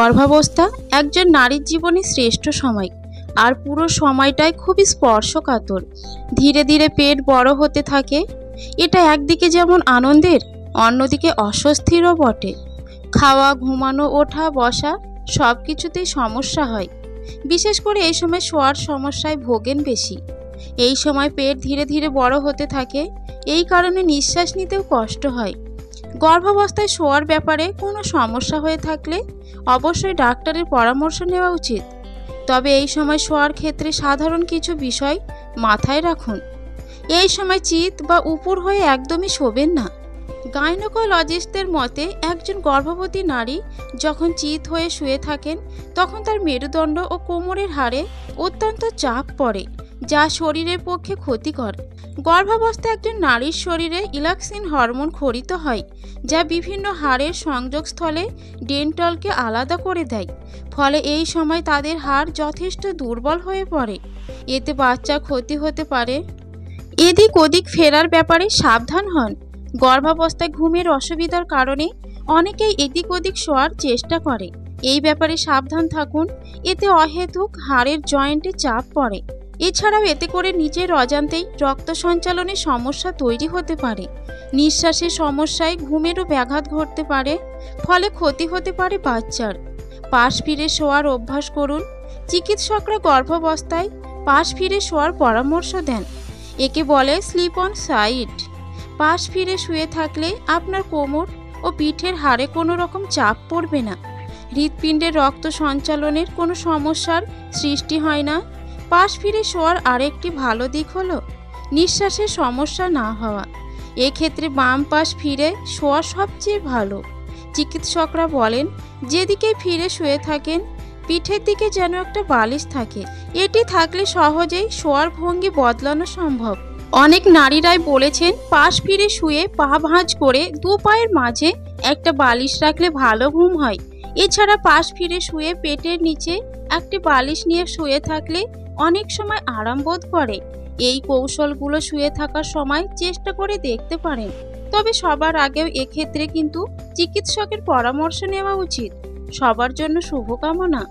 গর্ভাবস্থা একজন নারীর জীবনে শ্রেষ্ঠ সময়, আর পুরো সময়টাই খুবই স্পর্শকাতর। ধীরে ধীরে পেট বড় হতে থাকে। এটা একদিকে যেমন আনন্দের, অন্যদিকে অস্বস্তিরও বটে। খাওয়া, ঘুমানো, ওঠা, বসা সব কিছুতেই সমস্যা হয়। বিশেষ করে এই সময় শোয়ার সমস্যায় ভোগেন বেশি। এই সময় পেট ধীরে ধীরে বড় হতে থাকে, এই কারণে নিঃশ্বাস নিতেও কষ্ট হয়। গর্ভাবস্থায় শোয়ার ব্যাপারে কোনো সমস্যা হয়ে থাকলে অবশ্যই ডাক্তারের পরামর্শ নেওয়া উচিত। তবে এই সময় শোয়ার ক্ষেত্রে সাধারণ কিছু বিষয় মাথায় রাখুন। এই সময় চিত বা উপুর হয়ে একদমই শোবেন না। গাইনোকোলজিস্টদের মতে একজন গর্ভবতী নারী যখন চিত হয়ে শুয়ে থাকেন তখন তার মেরুদণ্ড ও কোমরের হাড়ে অত্যন্ত চাপ পড়ে, যা শরীরের পক্ষে ক্ষতিকর। গর্ভাবস্থায় একজন নারীর শরীরে ইলাক্সিন হরমোন ক্ষরিত হয়, যা বিভিন্ন হাড়ের সংযোগস্থলে ডেন্টলকে আলাদা করে দেয়। ফলে এই সময় তাদের হাড় যথেষ্ট দুর্বল হয়ে পড়ে। এতে বাচ্চার ক্ষতি হতে পারে। এদিক ওদিক ফেরার ব্যাপারে সাবধান হন। গর্ভাবস্থায় ঘুমের অসুবিধার কারণে অনেকেই এদিক ওদিক শোয়ার চেষ্টা করে। এই ব্যাপারে সাবধান থাকুন, এতে অহেতুক হাড়ের জয়েন্টে চাপ পড়ে। এছাড়াও এতে করে নিজের অজান্তেই রক্ত সঞ্চালনের সমস্যা তৈরি হতে পারে। নিঃশ্বাসের সমস্যায় ঘুমেরও ব্যাঘাত ঘটতে পারে, ফলে ক্ষতি হতে পারে বাচ্চার। পাশ ফিরে শোয়ার অভ্যাস করুন। চিকিৎসকরা গর্ভাবস্থায় পাশ ফিরে শোয়ার পরামর্শ দেন। একে বলে স্লিপ অন সাইড। পাশ ফিরে শুয়ে থাকলে আপনার কোমর ও পিঠের হাড়ে কোনো রকম চাপ পড়বে না। হৃৎপিণ্ডের রক্ত সঞ্চালনের কোনো সমস্যার সৃষ্টি হয় না। পাশ ফিরে শোয়ার আরেকটি ভালো দিক হলো নিঃশ্বাসের সমস্যা না হওয়া। এক্ষেত্রে বাম পাশ ফিরে শোয়া সবচেয়ে ভালো। চিকিৎসকরা বলেন যেদিকে ফিরে শুয়ে থাকেন পিঠের দিকে যেন একটা বালিশ থাকে। এটি থাকলে সহজেই শোয়ার ভঙ্গি বদলানো সম্ভব। অনেক নারীরাই বলেছেন পাশ ফিরে শুয়ে পা ভাঁজ করে দু পায়ের মাঝে একটা বালিশ রাখলে ভালো ঘুম হয়। এছাড়া পাশ ফিরে শুয়ে পেটের নিচে একটি বালিশ নিয়ে শুয়ে থাকলে অনেক সময় আরাম বোধ করে। এই কৌশলগুলো শুয়ে থাকার সময় চেষ্টা করে দেখতে পারেন। তবে সবার আগেও এক্ষেত্রে কিন্তু চিকিৎসকের পরামর্শ নেওয়া উচিত। সবার জন্য শুভকামনা।